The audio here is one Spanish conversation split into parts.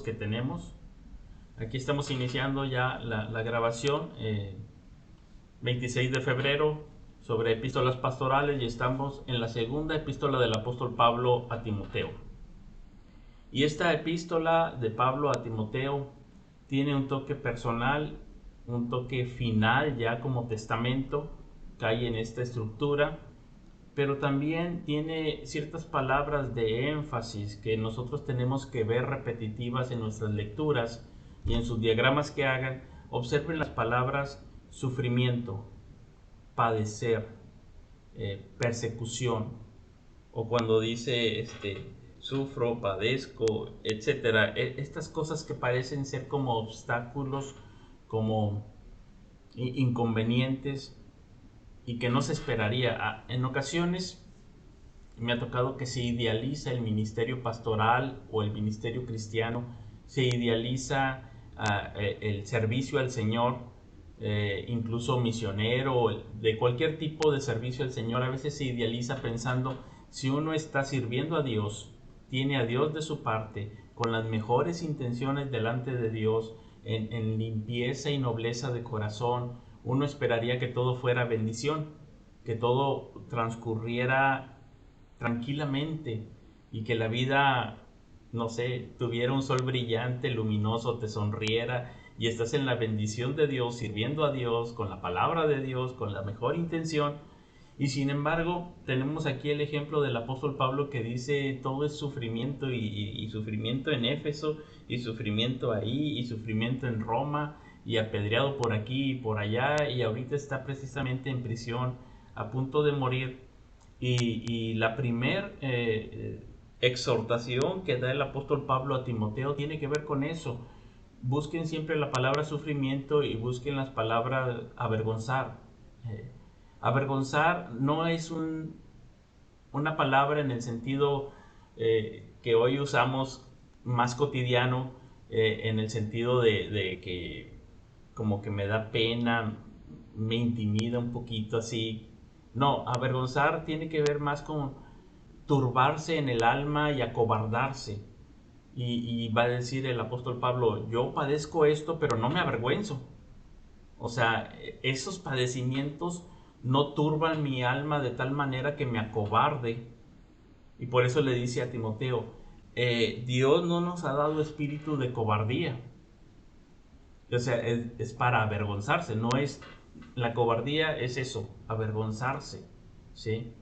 que tenemos. Aquí estamos iniciando ya la grabación, 26 de febrero, sobre epístolas pastorales, y estamos en la segunda epístola del apóstol Pablo a Timoteo. Y esta epístola de Pablo a Timoteo tiene un toque personal, un toque final ya como testamento, cae en esta estructura, pero también tiene ciertas palabras de énfasis que nosotros tenemos que ver repetitivas en nuestras lecturas y en sus diagramas que hagan. Observen las palabras sufrimiento, padecer, persecución, o cuando dice sufro, padezco, etcétera. Estas cosas que parecen ser como obstáculos, como inconvenientes, y que no se esperaría. En ocasiones me ha tocado que se idealiza el ministerio pastoral o el ministerio cristiano, se idealiza el servicio al Señor, incluso misionero, de cualquier tipo de servicio al Señor. A veces se idealiza pensando, si uno está sirviendo a Dios, tiene a Dios de su parte, con las mejores intenciones delante de Dios, en limpieza y nobleza de corazón, uno esperaría que todo fuera bendición, que todo transcurriera tranquilamente y que la vida, no sé, tuviera un sol brillante, luminoso, te sonriera y estás en la bendición de Dios, sirviendo a Dios, con la palabra de Dios, con la mejor intención. Y sin embargo, tenemos aquí el ejemplo del apóstol Pablo que dice todo es sufrimiento y sufrimiento en Éfeso, y sufrimiento ahí, y sufrimiento en Roma, y apedreado por aquí y por allá, y ahorita está precisamente en prisión, a punto de morir. Y la primer exhortación que da el apóstol Pablo a Timoteo tiene que ver con eso. Busquen siempre la palabra sufrimiento y busquen las palabras avergonzar. Avergonzar no es una palabra en el sentido que hoy usamos más cotidiano, en el sentido de que como que me da pena, me intimida un poquito así. No, avergonzar tiene que ver más con turbarse en el alma y acobardarse. Y va a decir el apóstol Pablo, yo padezco esto, pero no me avergüenzo. O sea, esos padecimientos no turban mi alma de tal manera que me acobarde. Y por eso le dice a Timoteo, Dios no nos ha dado espíritu de cobardía. O sea, es para avergonzarse, no es... La cobardía es eso, avergonzarse, ¿sí?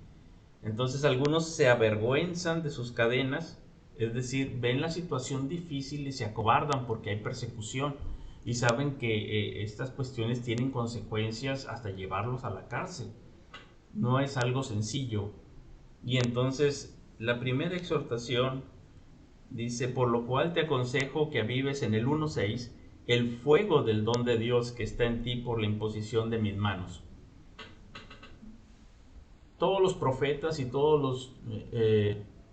Entonces algunos se avergüenzan de sus cadenas, es decir, ven la situación difícil y se acobardan porque hay persecución y saben que estas cuestiones tienen consecuencias hasta llevarlos a la cárcel. No es algo sencillo. Y entonces la primera exhortación dice, por lo cual te aconsejo que avives en el 1:6 el fuego del don de Dios que está en ti por la imposición de mis manos. Todos los profetas y todos los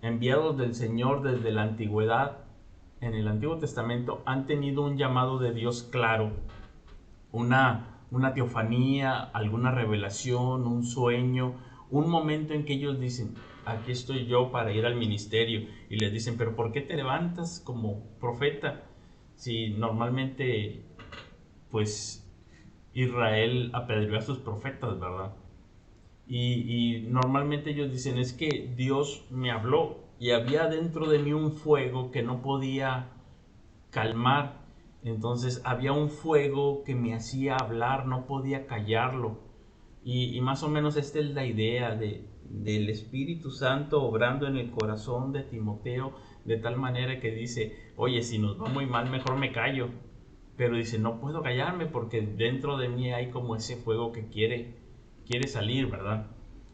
enviados del Señor desde la antigüedad, en el Antiguo Testamento, han tenido un llamado de Dios claro, una teofanía, alguna revelación, un sueño, un momento en que ellos dicen, aquí estoy yo para ir al ministerio, y les dicen, pero ¿por qué te levantas como profeta? Si normalmente, pues, Israel apedreó a sus profetas, ¿verdad? Y normalmente ellos dicen, es que Dios me habló y había dentro de mí un fuego que no podía calmar. Entonces había un fuego que me hacía hablar, no podía callarlo. Y más o menos esta es la idea del Espíritu Santo obrando en el corazón de Timoteo, de tal manera que dice, oye, si nos va muy mal, mejor me callo. Pero dice, no puedo callarme porque dentro de mí hay como ese fuego que quiere salir, ¿verdad?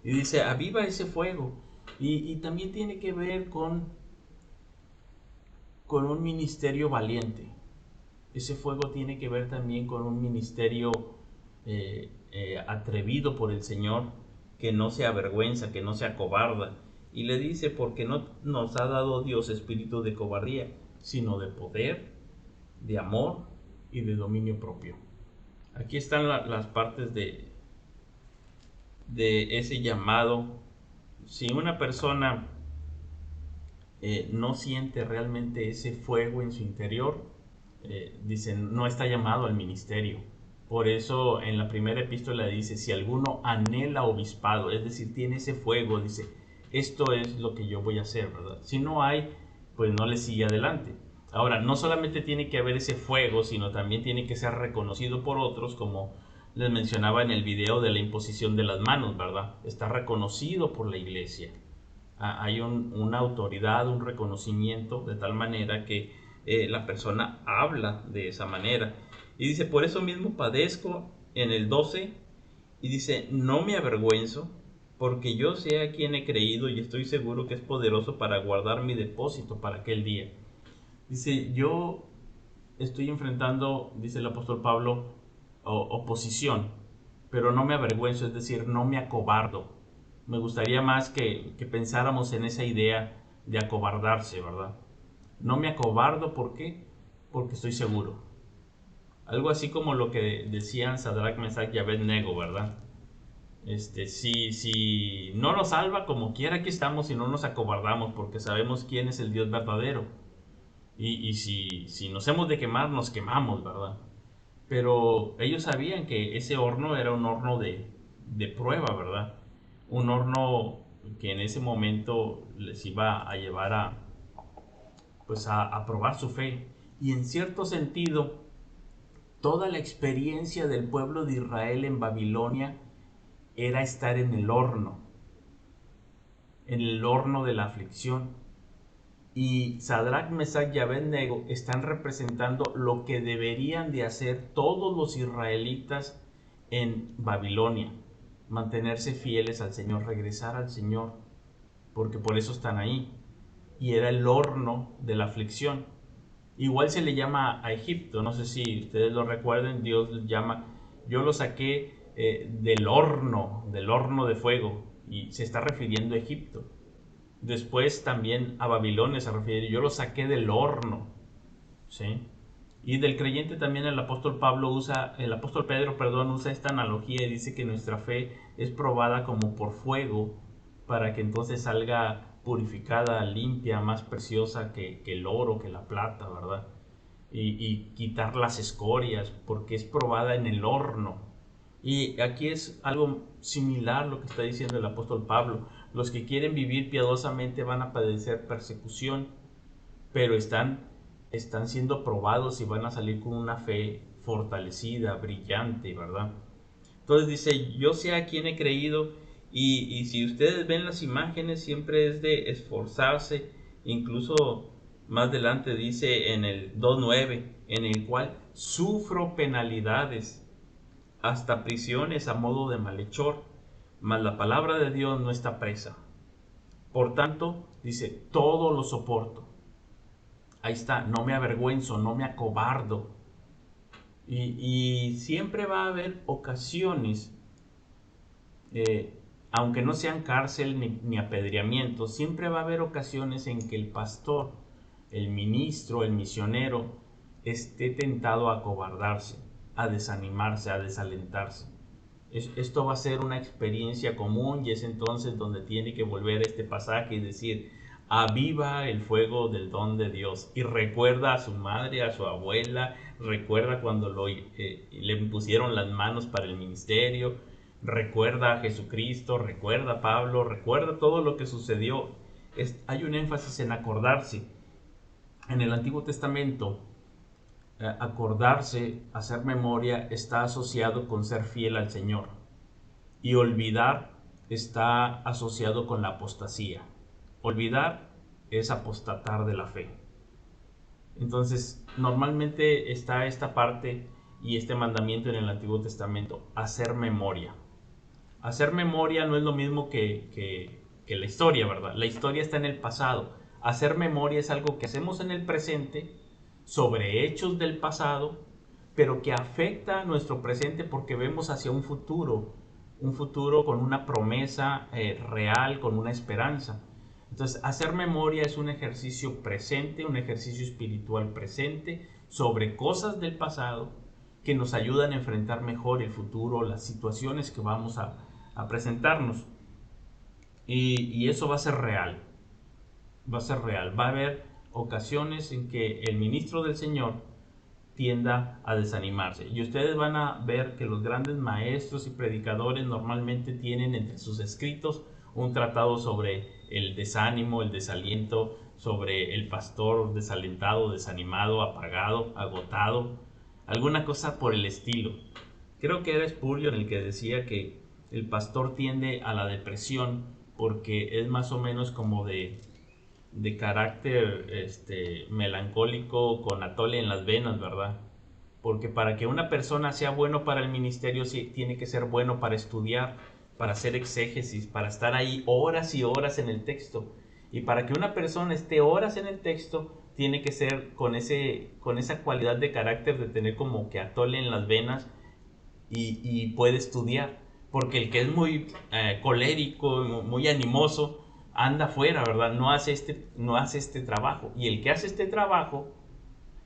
Y dice, aviva ese fuego. Y también tiene que ver con un ministerio valiente. Ese fuego tiene que ver también con un ministerio atrevido por el Señor, que no se avergüenza, que no se acobarda. Y le dice, porque no nos ha dado Dios espíritu de cobardía, sino de poder, de amor y de dominio propio. Aquí están las partes de ese llamado. Si una persona no siente realmente ese fuego en su interior, dice, no está llamado al ministerio. Por eso en la primera epístola dice, si alguno anhela obispado, es decir, tiene ese fuego, dice, esto es lo que yo voy a hacer, ¿verdad? Si no hay, pues no le sigue adelante. Ahora, no solamente tiene que haber ese fuego, sino también tiene que ser reconocido por otros, como les mencionaba en el video de la imposición de las manos, ¿verdad? Está reconocido por la iglesia. Hay una autoridad, un reconocimiento, de tal manera que la persona habla de esa manera. Y dice, por eso mismo padezco en el 12, y dice, no me avergüenzo, porque yo sé a quién he creído y estoy seguro que es poderoso para guardar mi depósito para aquel día. Dice, yo estoy enfrentando, dice el apóstol Pablo, oposición, pero no me avergüenzo, es decir, no me acobardo. Me gustaría más que pensáramos en esa idea de acobardarse, ¿verdad? No me acobardo, ¿por qué? Porque estoy seguro. Algo así como lo que decían Sadrach, Mesach y Abednego, ¿verdad? Si no nos salva, como quiera que estamos y no nos acobardamos porque sabemos quién es el Dios verdadero. Y si nos hemos de quemar, nos quemamos, ¿verdad? Pero ellos sabían que ese horno era un horno de prueba, ¿verdad? Un horno que en ese momento les iba a llevar pues a probar su fe. Y en cierto sentido, toda la experiencia del pueblo de Israel en Babilonia era estar en el horno de la aflicción. Y Sadrach, Mesach y Abednego están representando lo que deberían de hacer todos los israelitas en Babilonia: mantenerse fieles al Señor, regresar al Señor, porque por eso están ahí. Y era el horno de la aflicción. Igual se le llama a Egipto, no sé si ustedes lo recuerden, Dios llama, yo lo saqué del horno de fuego, y se está refiriendo a Egipto. Después también a Babilonia se refiere, yo lo saqué del horno, ¿sí? Y del creyente también el apóstol Pedro, perdón, usa esta analogía y dice que nuestra fe es probada como por fuego, para que entonces salga purificada, limpia, más preciosa que el oro, que la plata, ¿verdad? Y quitar las escorias, porque es probada en el horno. Y aquí es algo similar lo que está diciendo el apóstol Pablo. Los que quieren vivir piadosamente van a padecer persecución, pero están siendo probados y van a salir con una fe fortalecida, brillante, ¿verdad? Entonces dice, yo sé a quién he creído, y si ustedes ven las imágenes, siempre es de esforzarse. Incluso más adelante dice en el 2:9, en el cual sufro penalidades, hasta prisiones a modo de malhechor, mas la palabra de Dios no está presa. Por tanto, dice, todo lo soporto. Ahí está, no me avergüenzo, no me acobardo. Y siempre va a haber ocasiones, aunque no sean cárcel ni apedreamiento, siempre va a haber ocasiones en que el pastor, el ministro, el misionero, esté tentado a acobardarse, a desanimarse, a desalentarse. Esto va a ser una experiencia común, y es entonces donde tiene que volver a este pasaje y decir, aviva el fuego del don de Dios, y recuerda a su madre, a su abuela, recuerda cuando le pusieron las manos para el ministerio, recuerda a Jesucristo, recuerda a Pablo, recuerda todo lo que sucedió. Hay un énfasis en acordarse. En el Antiguo Testamento, acordarse, hacer memoria, está asociado con ser fiel al Señor, y olvidar está asociado con la apostasía. Olvidar es apostatar de la fe. Entonces, normalmente está esta parte y este mandamiento en el Antiguo Testamento: hacer memoria. Hacer memoria no es lo mismo que la historia, ¿verdad? La historia está en el pasado. Hacer memoria es algo que hacemos en el presente sobre hechos del pasado, pero que afecta a nuestro presente porque vemos hacia un futuro con una promesa real, con una esperanza. Entonces, hacer memoria es un ejercicio presente, un ejercicio espiritual presente sobre cosas del pasado que nos ayudan a enfrentar mejor el futuro, las situaciones que vamos a presentarnos. Y eso va a ser real. va a ser real. Va a haber ocasiones en que el ministro del Señor tienda a desanimarse. Y ustedes van a ver que los grandes maestros y predicadores normalmente tienen entre sus escritos un tratado sobre el desánimo, el desaliento, sobre el pastor desalentado, desanimado, apagado, agotado, alguna cosa por el estilo. Creo que era Spurgeon el que decía que el pastor tiende a la depresión porque es más o menos como de carácter melancólico, con atole en las venas, ¿verdad? Porque para que una persona sea bueno para el ministerio, sí, tiene que ser bueno para estudiar, para hacer exégesis, para estar ahí horas y horas en el texto. Y para que una persona esté horas en el texto, tiene que ser con esa cualidad de carácter de tener como que atole en las venas y puede estudiar. Porque el que es muy colérico, muy animoso, anda afuera, ¿verdad? No hace este trabajo. Y el que hace este trabajo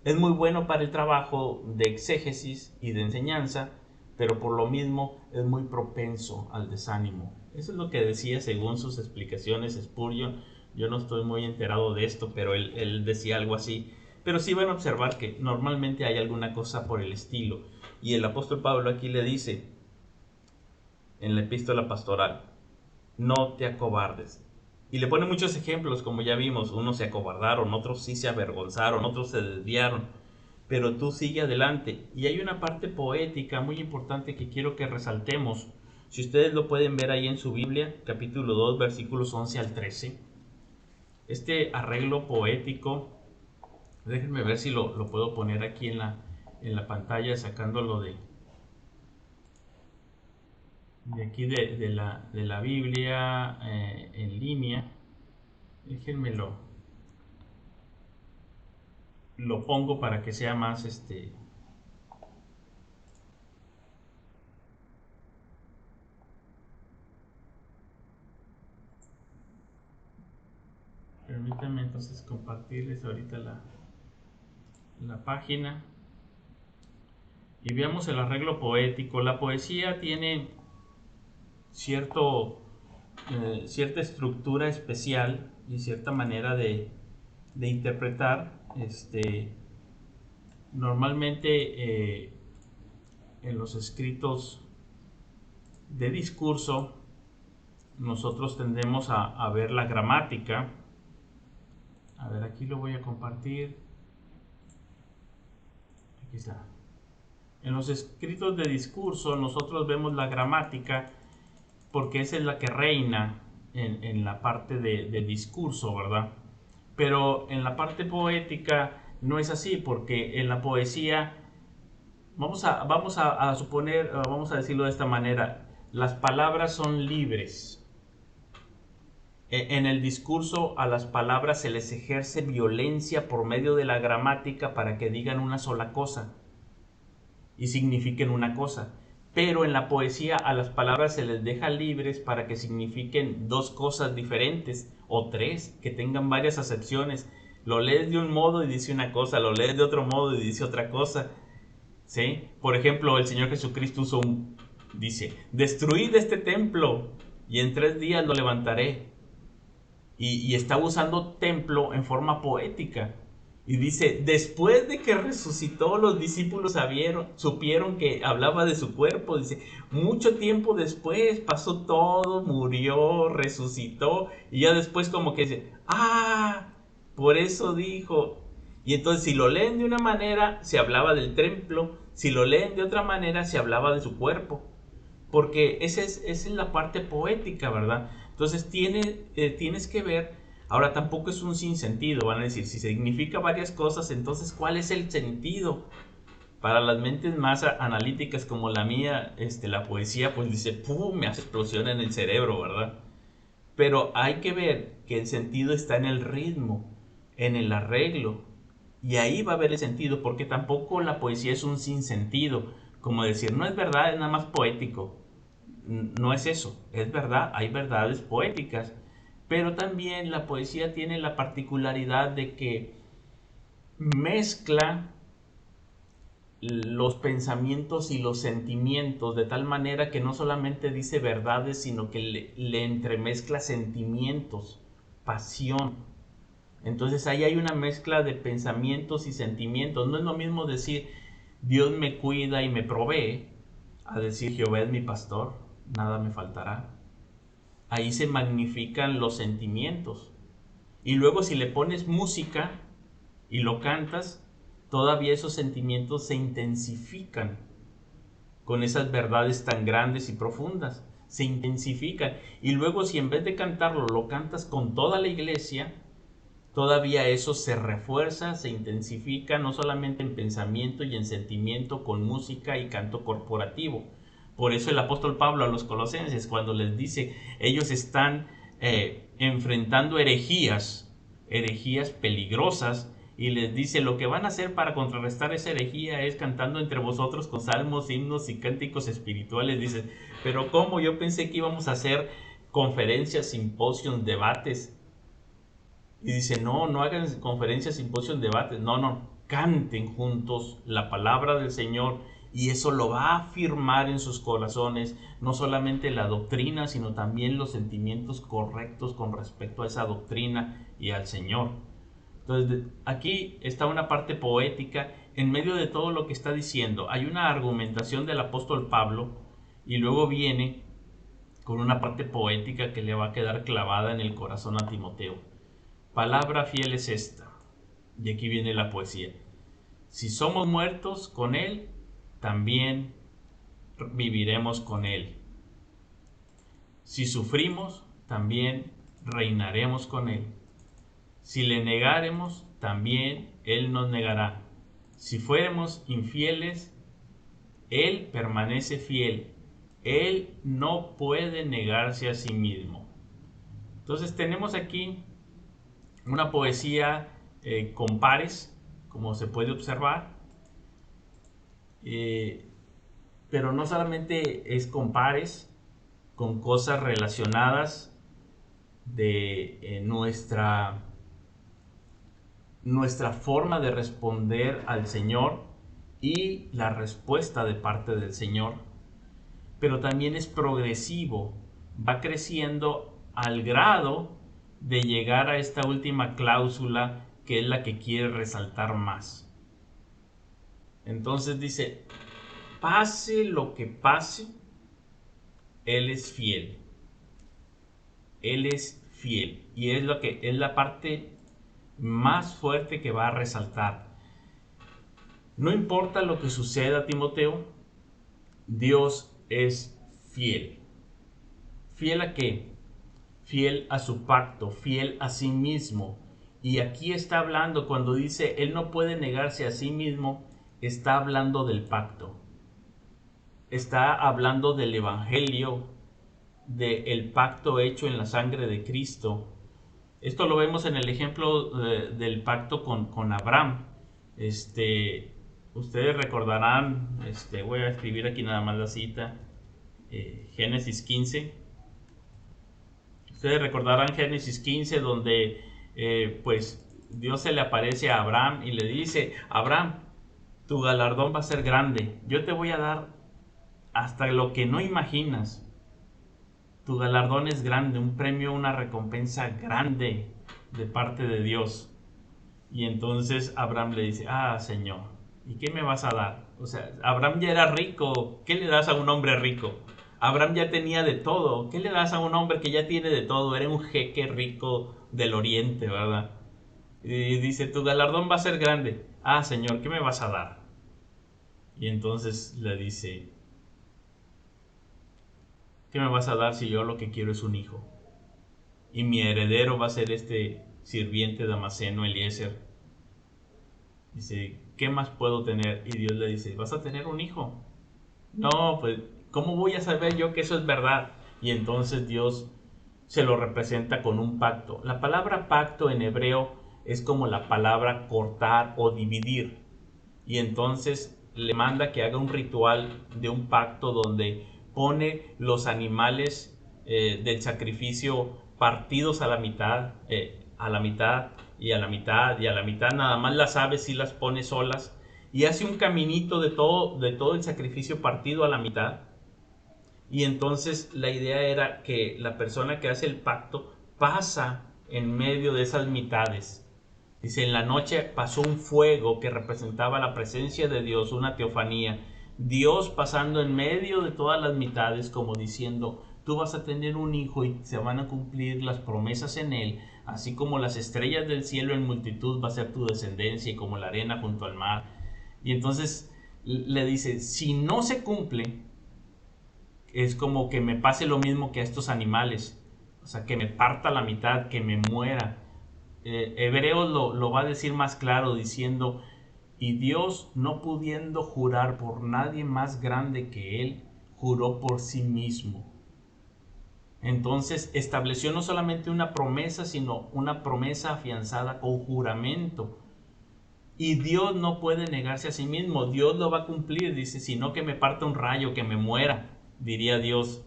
es muy bueno para el trabajo de exégesis y de enseñanza, pero por lo mismo es muy propenso al desánimo. Eso es lo que decía según sus explicaciones Spurgeon. Yo no estoy muy enterado de esto, pero él decía algo así. Pero sí van a observar que normalmente hay alguna cosa por el estilo. Y el apóstol Pablo aquí le dice, en la epístola pastoral, no te acobardes. Y le pone muchos ejemplos, como ya vimos, unos se acobardaron, otros sí se avergonzaron, otros se desviaron, pero tú sigue adelante. Y hay una parte poética muy importante que quiero que resaltemos. Si ustedes lo pueden ver ahí en su Biblia, capítulo 2, versículos 11 al 13. Este arreglo poético, déjenme ver si lo puedo poner aquí en la pantalla, sacándolo de aquí de la Biblia en línea. Déjenme lo pongo para que sea más permítanme entonces compartirles ahorita la página y veamos el arreglo poético. La poesía tiene cierta estructura especial y cierta manera de interpretar. Normalmente en los escritos de discurso nosotros tendemos a ver la gramática. A ver, aquí lo voy a compartir. Aquí está. En los escritos de discurso nosotros vemos la gramática porque esa es la que reina en la parte de discurso, ¿verdad? Pero en la parte poética no es así, porque en la poesía, vamos a suponer, vamos a decirlo de esta manera, las palabras son libres. En el discurso a las palabras se les ejerce violencia por medio de la gramática para que digan una sola cosa y signifiquen una cosa. Pero en la poesía a las palabras se les deja libres para que signifiquen dos cosas diferentes o tres, que tengan varias acepciones. Lo lees de un modo y dice una cosa, lo lees de otro modo y dice otra cosa. ¿Sí? Por ejemplo, el Señor Jesucristo dice, destruid este templo y en 3 días lo levantaré. Y está usando templo en forma poética. Y dice, después de que resucitó, los discípulos supieron que hablaba de su cuerpo. Dice, mucho tiempo después pasó todo, murió, resucitó. Y ya después como que dice, por eso dijo. Y entonces si lo leen de una manera, se hablaba del templo. Si lo leen de otra manera, se hablaba de su cuerpo. Porque esa es la parte poética, ¿verdad? Entonces tienes que ver. Ahora tampoco es un sinsentido, van a decir, si significa varias cosas, entonces ¿cuál es el sentido? Para las mentes más analíticas como la mía, la poesía pues dice, ¡pum!, me hace explosión en el cerebro, ¿verdad? Pero hay que ver que el sentido está en el ritmo, en el arreglo, y ahí va a haber el sentido, porque tampoco la poesía es un sinsentido, como decir, no es verdad, es nada más poético. No es eso, es verdad, hay verdades poéticas, pero también la poesía tiene la particularidad de que mezcla los pensamientos y los sentimientos de tal manera que no solamente dice verdades, sino que le entremezcla sentimientos, pasión. Entonces ahí hay una mezcla de pensamientos y sentimientos. No es lo mismo decir Dios me cuida y me provee a decir Jehová es mi pastor, nada me faltará. Ahí se magnifican los sentimientos. Y luego si le pones música y lo cantas, todavía esos sentimientos se intensifican con esas verdades tan grandes y profundas. Se intensifican. Y luego si en vez de cantarlo lo cantas con toda la iglesia, todavía eso se refuerza, se intensifica, no solamente en pensamiento y en sentimiento, con música y canto corporativo. Por eso el apóstol Pablo a los colosenses, cuando les dice, ellos están enfrentando herejías peligrosas, y les dice, lo que van a hacer para contrarrestar esa herejía es cantando entre vosotros con salmos, himnos y cánticos espirituales. Dice, pero ¿cómo? Yo pensé que íbamos a hacer conferencias, simposios, debates. Y dice, no, no hagan conferencias, simposios, debates. No, canten juntos la palabra del Señor, y eso lo va a afirmar en sus corazones, no solamente la doctrina, sino también los sentimientos correctos con respecto a esa doctrina y al Señor. Entonces, aquí está una parte poética en medio de todo lo que está diciendo. Hay una argumentación del apóstol Pablo, y luego viene con una parte poética que le va a quedar clavada en el corazón a Timoteo. Palabra fiel es esta. Y aquí viene la poesía. Si somos muertos con Él, también viviremos con Él. Si sufrimos, también reinaremos con Él. Si le negáremos, también Él nos negará. Si fuéramos infieles, Él permanece fiel. Él no puede negarse a sí mismo. Entonces tenemos aquí una poesía con pares, como se puede observar, pero no solamente es con pares, con cosas relacionadas de nuestra forma de responder al Señor y la respuesta de parte del Señor, pero también es progresivo, va creciendo al grado de llegar a esta última cláusula, que es la que quiere resaltar más. Entonces dice, pase lo que pase, Él es fiel. Él es fiel. Y es la parte más fuerte que va a resaltar. No importa lo que suceda, Timoteo, Dios es fiel. ¿Fiel a qué? Fiel a su pacto, fiel a sí mismo. Y aquí está hablando, cuando dice Él no puede negarse a sí mismo, está hablando del pacto. Está hablando del evangelio, del pacto hecho en la sangre de Cristo. Esto lo vemos en el ejemplo del pacto con Abraham. Ustedes recordarán, voy a escribir aquí nada más la cita, Génesis 15. Ustedes recordarán Génesis 15, donde pues Dios se le aparece a Abraham y le dice, Abraham, tu galardón va a ser grande, yo te voy a dar hasta lo que no imaginas. Tu galardón es grande, un premio, una recompensa grande de parte de Dios. Y entonces Abraham le dice, Señor, ¿y qué me vas a dar? O sea, Abraham ya era rico, ¿qué le das a un hombre rico? Abraham ya tenía de todo, ¿qué le das a un hombre que ya tiene de todo? Era un jeque rico del oriente, ¿verdad? Y dice, tu galardón va a ser grande. Señor, ¿qué me vas a dar? Y entonces le dice, ¿qué me vas a dar si yo lo que quiero es un hijo? Y mi heredero va a ser este sirviente damaseno, Eliezer. Dice, ¿qué más puedo tener? Y Dios le dice, vas a tener un hijo. No, pues, ¿cómo voy a saber yo que eso es verdad? Y entonces Dios se lo representa con un pacto. La palabra pacto en hebreo es como la palabra cortar o dividir. Y entonces le manda que haga un ritual de un pacto donde pone los animales del sacrificio partidos a la mitad y a la mitad y a la mitad, nada más las aves sí las pone solas, y hace un caminito de todo el sacrificio partido a la mitad. Y entonces la idea era que la persona que hace el pacto pasa en medio de esas mitades Dice, en la noche pasó un fuego que representaba la presencia de Dios, una teofanía. Dios pasando en medio de todas las mitades, como diciendo, tú vas a tener un hijo y se van a cumplir las promesas en él, así como las estrellas del cielo en multitud va a ser tu descendencia y como la arena junto al mar. Y entonces le dice, si no se cumple, es como que me pase lo mismo que a estos animales, o sea, que me parta la mitad, que me muera. Hebreos lo va a decir más claro diciendo, y Dios, no pudiendo jurar por nadie más grande que Él, juró por sí mismo. Entonces estableció no solamente una promesa, sino una promesa afianzada con juramento. Y Dios no puede negarse a sí mismo, Dios lo va a cumplir, dice, sino que me parta un rayo, que me muera, diría Dios.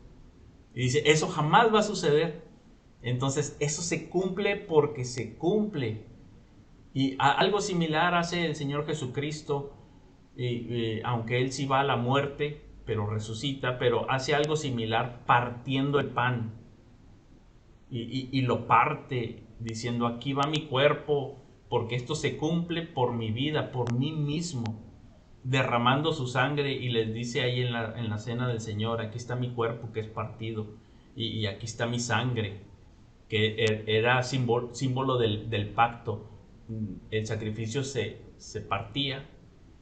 Y dice, eso jamás va a suceder. Entonces eso se cumple porque se cumple. Y algo similar hace el Señor Jesucristo, aunque Él sí va a la muerte, pero resucita, pero hace algo similar partiendo el pan. Y lo parte diciendo, aquí va mi cuerpo, porque esto se cumple por mi vida, por mí mismo, derramando su sangre, y les dice ahí en la cena del Señor, aquí está mi cuerpo que es partido, y aquí está mi sangre, que era símbolo del pacto. El sacrificio se partía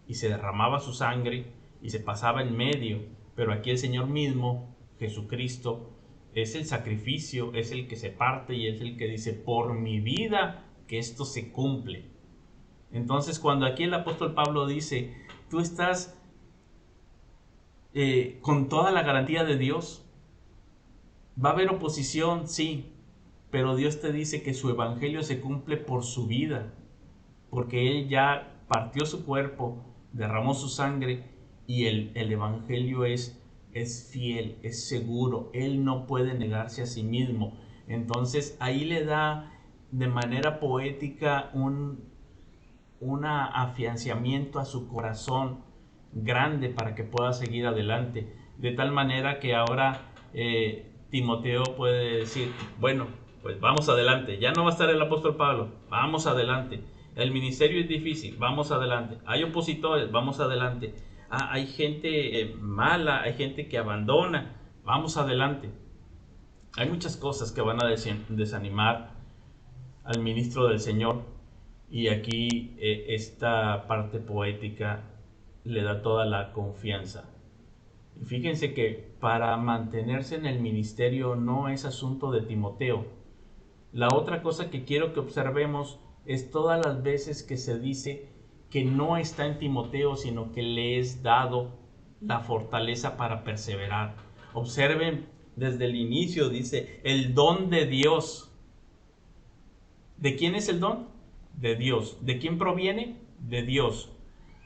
y se derramaba su sangre y se pasaba en medio, pero aquí el Señor mismo, Jesucristo, es el sacrificio, es el que se parte y es el que dice, por mi vida que esto se cumple. Entonces cuando aquí el apóstol Pablo dice, tú estás con toda la garantía de Dios, va a haber oposición, sí, pero Dios te dice que su evangelio se cumple por su vida, porque Él ya partió su cuerpo, derramó su sangre, y el evangelio es fiel, es seguro. Él no puede negarse a sí mismo. Entonces ahí le da de manera poética un afianzamiento a su corazón grande para que pueda seguir adelante. De tal manera que ahora Timoteo puede decir, bueno, pues vamos adelante. Ya no va a estar el apóstol Pablo, vamos adelante. El ministerio es difícil, vamos adelante. Hay opositores, vamos adelante. Hay gente mala, hay gente que abandona, vamos adelante. Hay muchas cosas que van a desanimar al ministro del Señor, y aquí esta parte poética le da toda la confianza. Y fíjense que para mantenerse en el ministerio no es asunto de Timoteo. La otra cosa que quiero que observemos es todas las veces que se dice que no está en Timoteo, sino que le es dado la fortaleza para perseverar. Observen desde el inicio, dice, el don de Dios. ¿De quién es el don? De Dios. ¿De quién proviene? De Dios.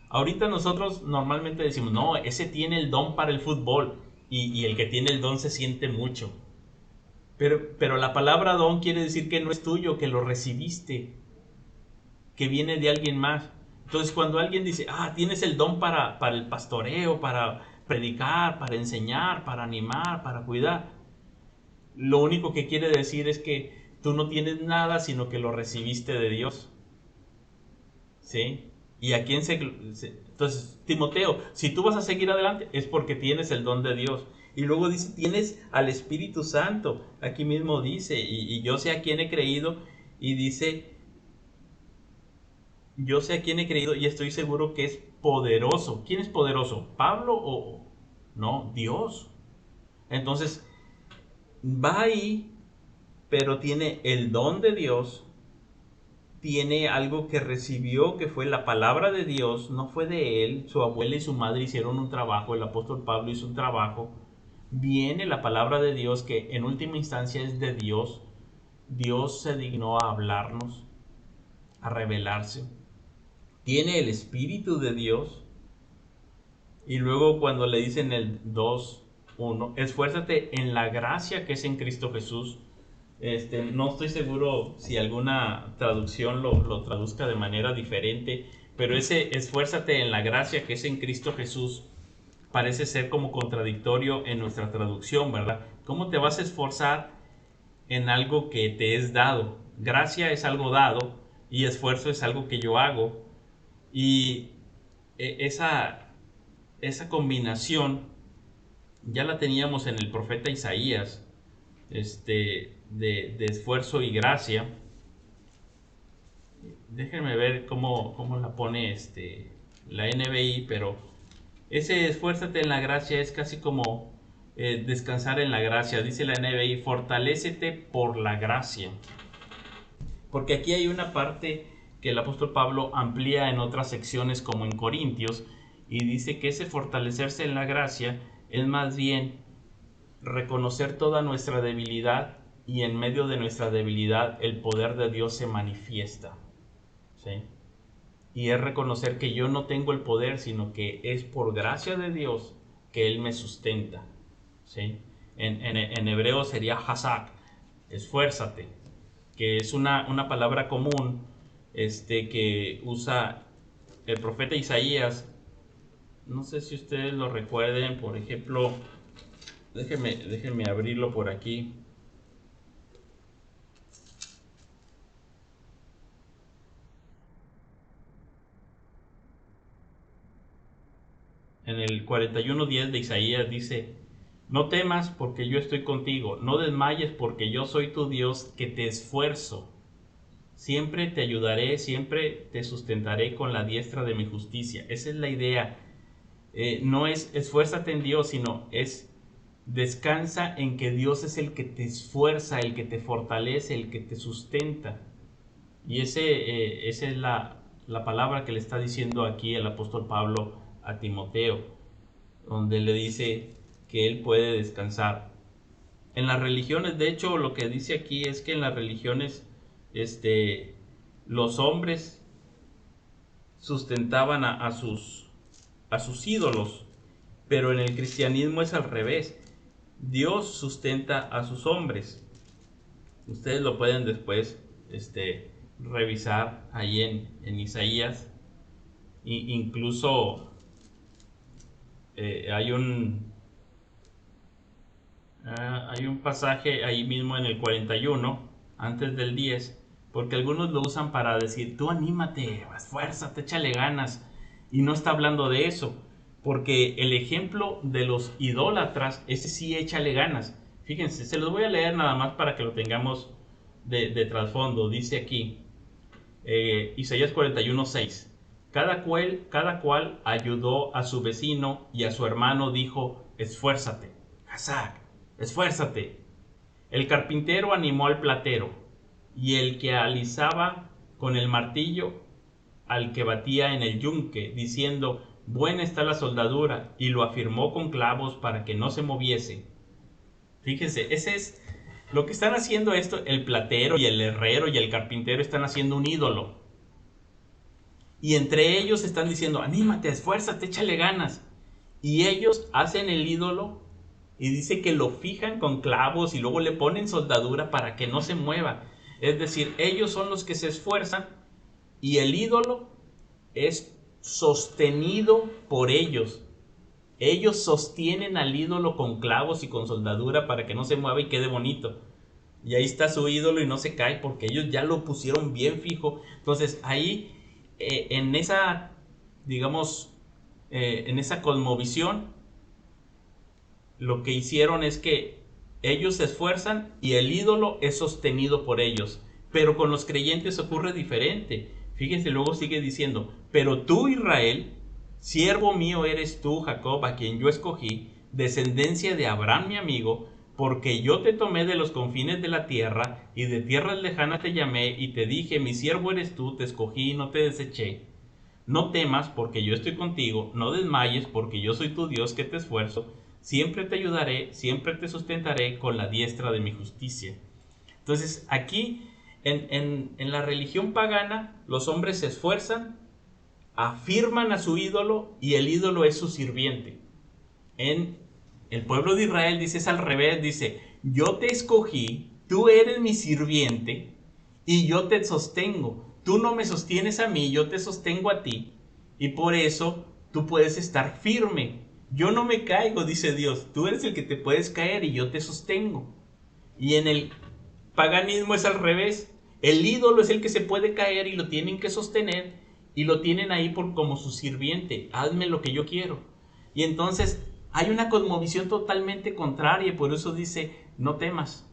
Ahorita nosotros normalmente decimos, no, ese tiene el don para el fútbol, y el que tiene el don se siente mucho. Pero la palabra don quiere decir que no es tuyo, que lo recibiste, que viene de alguien más. Entonces cuando alguien dice, tienes el don para el pastoreo, para predicar, para enseñar, para animar, para cuidar, lo único que quiere decir es que tú no tienes nada, sino que lo recibiste de Dios. ¿Sí? ¿Y a quién entonces, Timoteo, si tú vas a seguir adelante es porque tienes el don de Dios. Y luego dice, tienes al Espíritu Santo. Aquí mismo dice, y yo sé a quién he creído. Y dice, yo sé a quién he creído y estoy seguro que es poderoso. ¿Quién es poderoso? ¿Pablo o no? Dios. Entonces, va ahí, pero tiene el don de Dios, tiene algo que recibió, que fue la palabra de Dios, no fue de él. Su abuela y su madre hicieron un trabajo, el apóstol Pablo hizo un trabajo. Viene la palabra de Dios, que en última instancia es de Dios. Dios se dignó a hablarnos, a revelarse. Tiene el Espíritu de Dios. Y luego cuando le dicen el 2:1, esfuérzate en la gracia que es en Cristo Jesús. No estoy seguro si alguna traducción lo traduzca de manera diferente, pero ese esfuérzate en la gracia que es en Cristo Jesús parece ser como contradictorio en nuestra traducción, ¿verdad? ¿Cómo te vas a esforzar en algo que te es dado? Gracia es algo dado, y esfuerzo es algo que yo hago. Y esa combinación ya la teníamos en el profeta Isaías, de esfuerzo y gracia. Déjenme ver cómo la pone la NBI, pero ese esfuérzate en la gracia es casi como descansar en la gracia. Dice la NBI, fortalécete por la gracia. Porque aquí hay una parte que el apóstol Pablo amplía en otras secciones como en Corintios, y dice que ese fortalecerse en la gracia es más bien reconocer toda nuestra debilidad, y en medio de nuestra debilidad el poder de Dios se manifiesta, ¿sí? Y es reconocer que yo no tengo el poder, sino que es por gracia de Dios que Él me sustenta, ¿sí? En hebreo sería hazak, esfuérzate, que es una palabra común que usa el profeta Isaías. No sé si ustedes lo recuerden, por ejemplo, déjenme abrirlo por aquí. En el 41:10 de Isaías dice, no temas porque yo estoy contigo, no desmayes porque yo soy tu Dios que te esfuerzo. Siempre te ayudaré, siempre te sustentaré con la diestra de mi justicia. Esa es la idea. No es esfuérzate en Dios, sino es descansa en que Dios es el que te esfuerza, el que te fortalece, el que te sustenta. Y esa es la palabra que le está diciendo aquí el apóstol Pablo a Timoteo, donde le dice que él puede descansar. En las religiones, de hecho, lo que dice aquí es que en las religiones, los hombres sustentaban a sus ídolos, pero en el cristianismo es al revés. Dios sustenta a sus hombres. Ustedes lo pueden después revisar ahí en Isaías. Incluso hay un pasaje ahí mismo en el 41, antes del 10, porque algunos lo usan para decir, tú anímate, esfuérzate, échale ganas, y no está hablando de eso, porque el ejemplo de los idólatras, ese sí échale ganas. Fíjense, se los voy a leer nada más para que lo tengamos de trasfondo. Dice aquí, Isaías 41:6. Cada cual ayudó a su vecino y a su hermano dijo, esfuérzate, Hazak, esfuérzate. El carpintero animó al platero, y el que alisaba con el martillo al que batía en el yunque, diciendo, buena está la soldadura, y lo afirmó con clavos para que no se moviese. Fíjense, ese es lo que están haciendo esto, el platero y el herrero y el carpintero están haciendo un ídolo. Y entre ellos están diciendo, anímate, esfuérzate, échale ganas. Y ellos hacen el ídolo y dice que lo fijan con clavos y luego le ponen soldadura para que no se mueva. Es decir, ellos son los que se esfuerzan y el ídolo es sostenido por ellos. Ellos sostienen al ídolo con clavos y con soldadura para que no se mueva y quede bonito. Y ahí está su ídolo y no se cae porque ellos ya lo pusieron bien fijo. Entonces ahí, en esa, digamos, en esa cosmovisión, lo que hicieron es que ellos se esfuerzan y el ídolo es sostenido por ellos. Pero con los creyentes ocurre diferente. Fíjense, luego sigue diciendo, pero tú, Israel, siervo mío eres tú, Jacob, a quien yo escogí, descendencia de Abraham mi amigo, porque yo te tomé de los confines de la tierra, y de tierras lejanas te llamé, y te dije, mi siervo eres tú, te escogí y no te deseché. No temas, porque yo estoy contigo, no desmayes, porque yo soy tu Dios que te esfuerzo, siempre te ayudaré, siempre te sustentaré con la diestra de mi justicia. Entonces, aquí, en la religión pagana, los hombres se esfuerzan, afirman a su ídolo y el ídolo es su sirviente. En el pueblo de Israel dice es al revés, dice, yo te escogí, tú eres mi sirviente y yo te sostengo. Tú no me sostienes a mí, yo te sostengo a ti y por eso tú puedes estar firme. Yo no me caigo, dice Dios, tú eres el que te puedes caer y yo te sostengo. Y en el paganismo es al revés. El ídolo es el que se puede caer y lo tienen que sostener y lo tienen ahí como su sirviente. Hazme lo que yo quiero. Y entonces hay una cosmovisión totalmente contraria y por eso dice, no temas.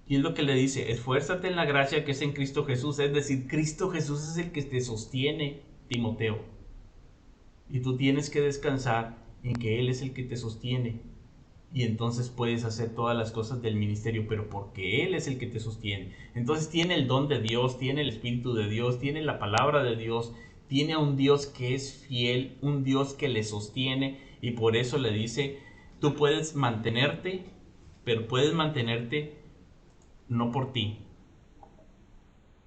Y es lo que le dice, esfuérzate en la gracia que es en Cristo Jesús. Es decir, Cristo Jesús es el que te sostiene, Timoteo. Y tú tienes que descansar en que Él es el que te sostiene. Y entonces puedes hacer todas las cosas del ministerio, pero porque Él es el que te sostiene. Entonces tiene el don de Dios, tiene el Espíritu de Dios, tiene la palabra de Dios, tiene a un Dios que es fiel, un Dios que le sostiene. Y por eso le dice, tú puedes mantenerte, pero puedes mantenerte no por ti,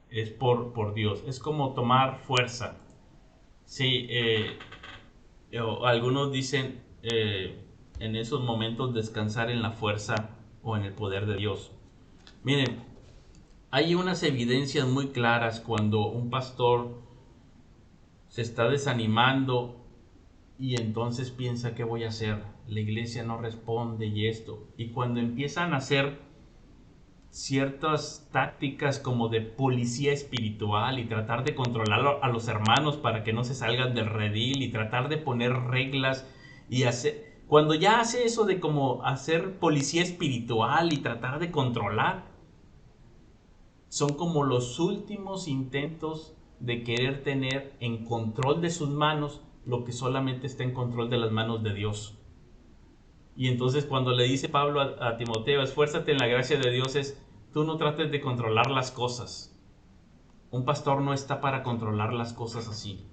es por Dios. Es como tomar fuerza. Sí, algunos dicen en esos momentos descansar en la fuerza o en el poder de Dios. Miren, hay unas evidencias muy claras cuando un pastor se está desanimando y entonces piensa, ¿qué voy a hacer? La iglesia no responde y esto. Y cuando empiezan a hacer ciertas tácticas como de policía espiritual y tratar de controlar a los hermanos para que no se salgan del redil y tratar de poner reglas y hacer, cuando ya hace eso de como hacer policía espiritual y tratar de controlar, son como los últimos intentos de querer tener en control de sus manos lo que solamente está en control de las manos de Dios. Y entonces cuando le dice Pablo a Timoteo, esfuérzate en la gracia de Dios, es, tú no trates de controlar las cosas. Un pastor no está para controlar las cosas así.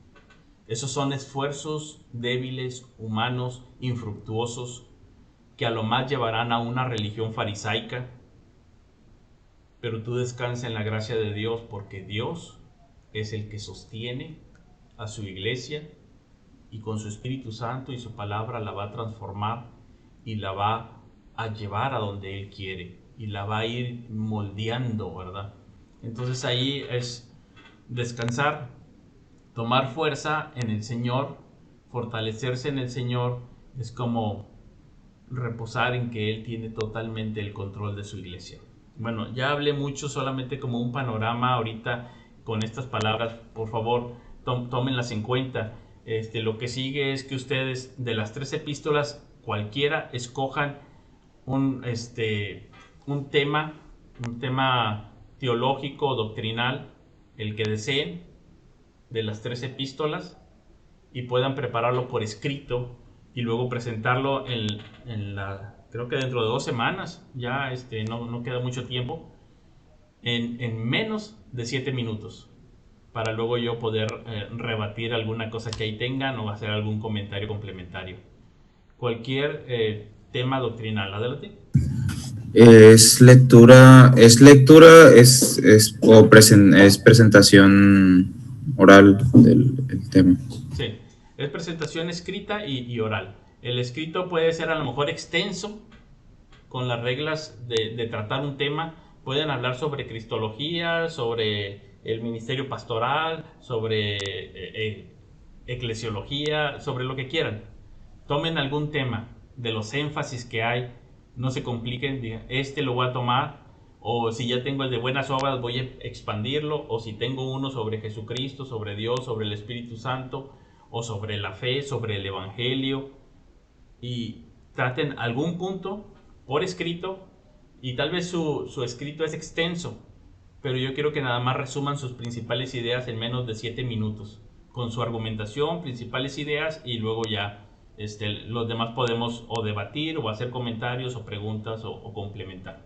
Esos son esfuerzos débiles, humanos, infructuosos, que a lo más llevarán a una religión farisaica. Pero tú descansa en la gracia de Dios, porque Dios es el que sostiene a su iglesia y con su Espíritu Santo y su palabra la va a transformar y la va a llevar a donde Él quiere y la va a ir moldeando, ¿verdad? Entonces ahí es descansar, tomar fuerza en el Señor, fortalecerse en el Señor, es como reposar en que Él tiene totalmente el control de su iglesia. Bueno, ya hablé mucho, solamente como un panorama ahorita con estas palabras. Por favor, tómenlas en cuenta. Lo que sigue es que ustedes de las 3 epístolas, cualquiera, escojan un, un tema, un tema teológico o doctrinal, el que deseen, de las 3 epístolas, y puedan prepararlo por escrito y luego presentarlo creo que dentro de 2 semanas, ya no queda mucho tiempo, en menos de 7 minutos, para luego yo poder rebatir alguna cosa que ahí tengan o hacer algún comentario complementario. Cualquier tema doctrinal, adelante. Es presentación oral del tema. Sí, es presentación escrita y oral. El escrito puede ser a lo mejor extenso, con las reglas de tratar un tema. Pueden hablar sobre cristología, sobre el ministerio pastoral, sobre eclesiología, sobre lo que quieran. Tomen algún tema de los énfasis que hay, no se compliquen, digan, lo voy a tomar, o si ya tengo el de buenas obras voy a expandirlo, o si tengo uno sobre Jesucristo, sobre Dios, sobre el Espíritu Santo, o sobre la fe, sobre el Evangelio, y traten algún punto por escrito, y tal vez su escrito es extenso, pero yo quiero que nada más resuman sus principales ideas en menos de 7 minutos, con su argumentación, principales ideas, y luego ya los demás podemos o debatir o hacer comentarios o preguntas o complementar.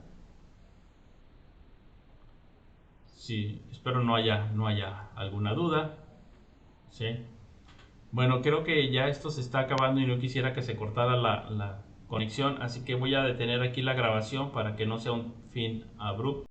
Sí, espero no haya alguna duda. ¿Sí? Bueno, creo que ya esto se está acabando y no quisiera que se cortara la conexión, así que voy a detener aquí la grabación para que no sea un fin abrupto.